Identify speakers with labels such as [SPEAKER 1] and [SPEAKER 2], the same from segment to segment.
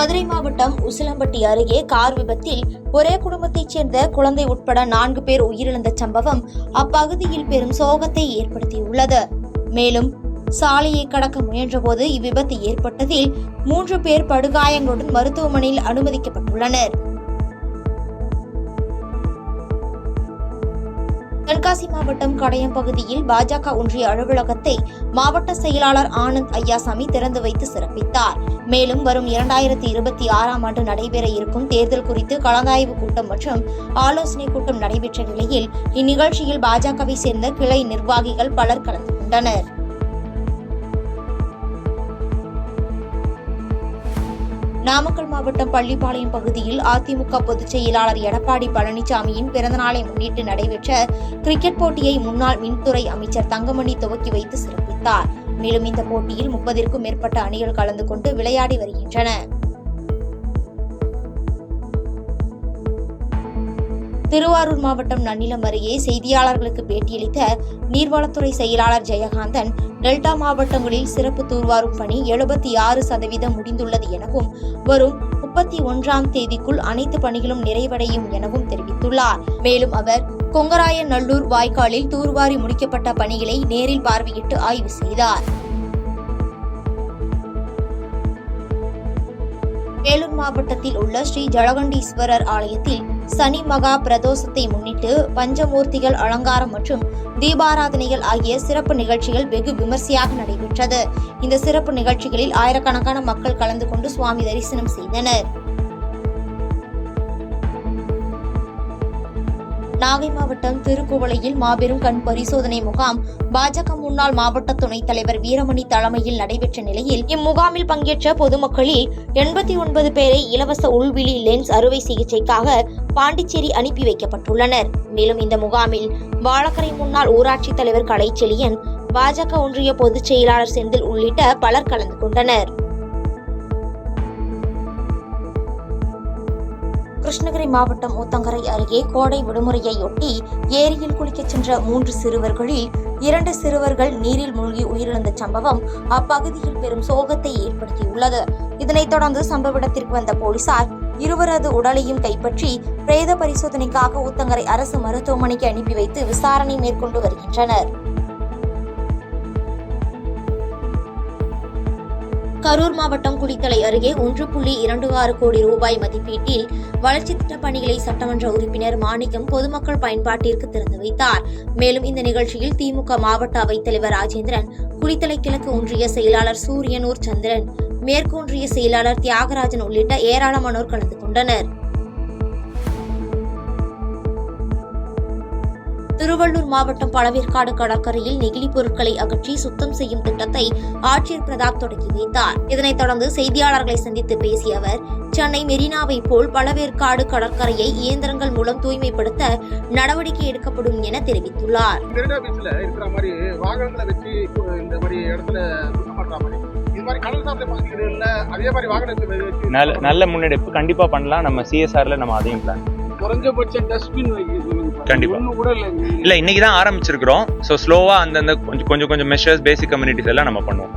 [SPEAKER 1] மதுரை மாவட்டம் உசிலம்பட்டி அருகே கார் விபத்தில் ஒரே குடும்பத்தைச் சேர்ந்த குழந்தை உட்பட 4 பேர் உயிரிழந்த சம்பவம் அப்பகுதியில் பெரும் சோகத்தை ஏற்படுத்தியுள்ளது. மேலும் சாலையை கடக்க முயன்றபோது இவ்விபத்து ஏற்பட்டதில் 3 பேர் படுகாயங்களுடன் மருத்துவமனையில் அனுமதிக்கப்பட்டுள்ளனர். தென்காசி மாவட்டம் கடையம் பகுதியில் பாஜக ஒன்றிய அலுவலகத்தை மாவட்ட செயலாளர் ஆனந்த் ஐயாசாமி திறந்து வைத்து சிறப்பித்தார். மேலும் வரும் 2026ஆம் ஆண்டு நடைபெற இருக்கும் தேர்தல் குறித்து கலந்தாய்வு கூட்டம் மற்றும் ஆலோசனை கூட்டம் நடைபெற்ற நிலையில் இந்நிகழ்ச்சியில் பாஜகவை சேர்ந்த கிளை நிர்வாகிகள் பலர் கலந்து கொண்டனர். நாமக்கல் மாவட்டம் பள்ளிப்பாளையம் பகுதியில் அதிமுக பொதுச் செயலாளர் எடப்பாடி பழனிசாமியின் பிறந்தநாளை முன்னிட்டு நடைபெற்ற கிரிக்கெட் போட்டியை முன்னாள் மின்துறை அமைச்சர் தங்கமணி துவக்கி வைத்து சிறப்பித்தார். மேலும் இந்த போட்டியில் 30க்கும் மேற்பட்ட அணிகள் கலந்து கொண்டு விளையாடி வருகின்றன. திருவாரூர் மாவட்டம் நன்னிலம் அருகே செய்தியாளர்களுக்கு பேட்டியளித்த நீர்வளத்துறை செயலாளர் ஜெயகாந்தன், டெல்டா மாவட்டங்களில் சிறப்பு தூர்வாரும் பணி 76% முடிந்துள்ளது எனவும் வரும் 31ஆம் தேதிக்குள் அனைத்து பணிகளும் நிறைவடையும் எனவும் தெரிவித்துள்ளார். மேலும் அவர் கொங்கராயநல்லூர் வாய்க்காலில் தூர்வாரி முடிக்கப்பட்ட பணிகளை நேரில் பார்வையிட்டு ஆய்வு செய்தார். வேலூர் மாவட்டத்தில் உள்ள ஸ்ரீ ஜலகண்டீஸ்வரர் ஆலயத்தில் சனி மகா பிரதோஷத்தை முன்னிட்டு பஞ்சமூர்த்திகள் அலங்காரம் மற்றும் தீபாராதனைகள் ஆகிய சிறப்பு நிகழ்ச்சிகள் வெகு விமர்சையாக நடைபெற்றது. இந்த சிறப்பு நிகழ்ச்சிகளில் ஆயிரக்கணக்கான மக்கள் கலந்து கொண்டு சுவாமி தரிசனம் செய்தனர். நாகை மாவட்டம் திருக்குவளையில் மாபெரும் கண் பரிசோதனை முகாம் பாஜக முன்னாள் மாவட்ட துணைத் தலைவர் வீரமணி தலைமையில் நடைபெற்ற நிலையில் இம்முகாமில் பங்கேற்ற பொதுமக்களில் 89 பேரை இலவச உள்விழி லென்ஸ் அறுவை சிகிச்சைக்காக பாண்டிச்சேரி அனுப்பி வைக்கப்பட்டுள்ளனர். மேலும் இந்த முகாமில் வாழக்கரை முன்னாள் ஊராட்சித் தலைவர் கலைச்செழியன், பாஜக ஒன்றிய பொதுச் செயலாளர் செந்தில் உள்ளிட்ட பலர் கலந்து கொண்டனர். கிருஷ்ணகிரி மாவட்டம் ஊத்தங்கரை அருகே கோடை விடுமுறையொட்டி ஏரியில் குளிக்கச் சென்ற 3 சிறுவர்களில் 2 சிறுவர்கள் நீரில் மூழ்கி உயிரிழந்த சம்பவம் அப்பகுதியில் பெரும் சோகத்தை ஏற்படுத்தியுள்ளது. இதனைத் தொடர்ந்து சம்பவ இடத்திற்கு வந்த போலீசார் இருவரது உடலையும் கைப்பற்றி பிரேத பரிசோதனைக்காக ஊத்தங்கரை அரசு மருத்துவமனைக்கு அனுப்பி வைத்து விசாரணை மேற்கொண்டு வருகின்றனர். கரூர் மாவட்டம் குளித்தலை அருகே 1.26 கோடி ரூபாய் மதிப்பீட்டில் வளர்ச்சித் திட்டப் பணிகளை சட்டமன்ற உறுப்பினர் மாணிக்கம் பொதுமக்கள் பயன்பாட்டிற்கு திறந்து வைத்தார். மேலும் இந்த நிகழ்ச்சியில் திமுக மாவட்ட அவைத்தலைவர் ராஜேந்திரன், குளித்தலை கிழக்கு ஒன்றிய செயலாளர் சூரியனூர் சந்திரன், மேற்கு ஒன்றிய செயலாளர் தியாகராஜன் உள்ளிட்ட ஏராளமானோர் கலந்து கொண்டனர். திருவள்ளூர் மாவட்டம் பழவேற்காடு கடற்கரையில் நெகிழி பொருட்களை அகற்றி சுத்தம் செய்யும் திட்டத்தை ஆட்சியர் பிரதாப் தொடங்கி வைத்தார். இதனைத் தொடர்ந்து செய்தியாளர்களை சந்தித்து பேசிய அவர், சென்னை மெரினாவை போல் பழவேற்காடு கடற்கரையை இயந்திரங்கள் மூலம் தூய்மைப்படுத்த நடவடிக்கை எடுக்கப்படும் என தெரிவித்துள்ளார்.
[SPEAKER 2] நல்ல முன்னெடுப்பு கண்டிப்பா பண்ணலாம். நம்ம சிஎஸ்ஆர்ல நம்ம அதையும் பிளான்
[SPEAKER 3] குறைஞ்சபட்சம் டஸ்ட்பின்
[SPEAKER 2] கண்டிப்பா இல்ல, இன்னைக்கு தான் ஆரம்பிச்சிருக்கிறோம். சோ ஸ்லோவா அந்த கொஞ்சம் மெஷர்ஸ், பேசிக் கம்யூனிட்டிஸ் எல்லாம் நம்ம பண்ணுவோம்.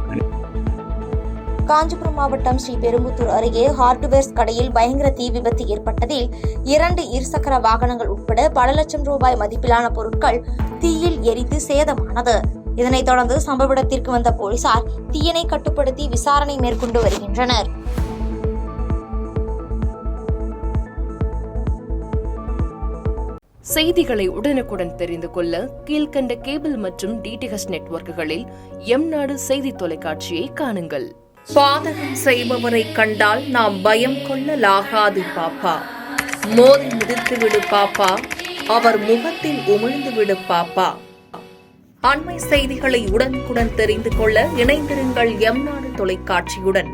[SPEAKER 1] காஞ்சிபுரம் மாவட்டம் ஸ்ரீபெரும்புத்தூர் அருகே ஹார்ட்வேர்ஸ் கடையில் பயங்கர தீ விபத்து ஏற்பட்டதில் 2 இருசக்கர வாகனங்கள் உட்பட பல லட்சம் ரூபாய் மதிப்பிலான பொருட்கள் தீயில் எரிந்து சேதமானது. இதனைத் தொடர்ந்து சம்பவ இடத்திற்கு வந்த போலீசார் தீயினை கட்டுப்படுத்தி விசாரணை மேற்கொண்டு வருகின்றனர்.
[SPEAKER 4] செய்திகளை உடனுக்குடன் தெரிந்து கொள்ள கீழ்கண்ட கேபிள் மற்றும் டிடிஎச் நெட்வொர்க்குகளில் எம்நாடு செய்தி தொலைக்காட்சியை காணுங்கள். பாதகம் செய்பவரை கண்டால் நாம் பயம் கொள்ளலாகாது பாப்பா. மோதி மிதித்து விடு பாப்பா, அவர் முகத்தில் உமிழ்ந்து விடு பாப்பா. அண்மை செய்திகளை உடனுக்குடன் தெரிந்து கொள்ள இணைந்திருங்கள் எம்நாடு தொலைக்காட்சியுடன்.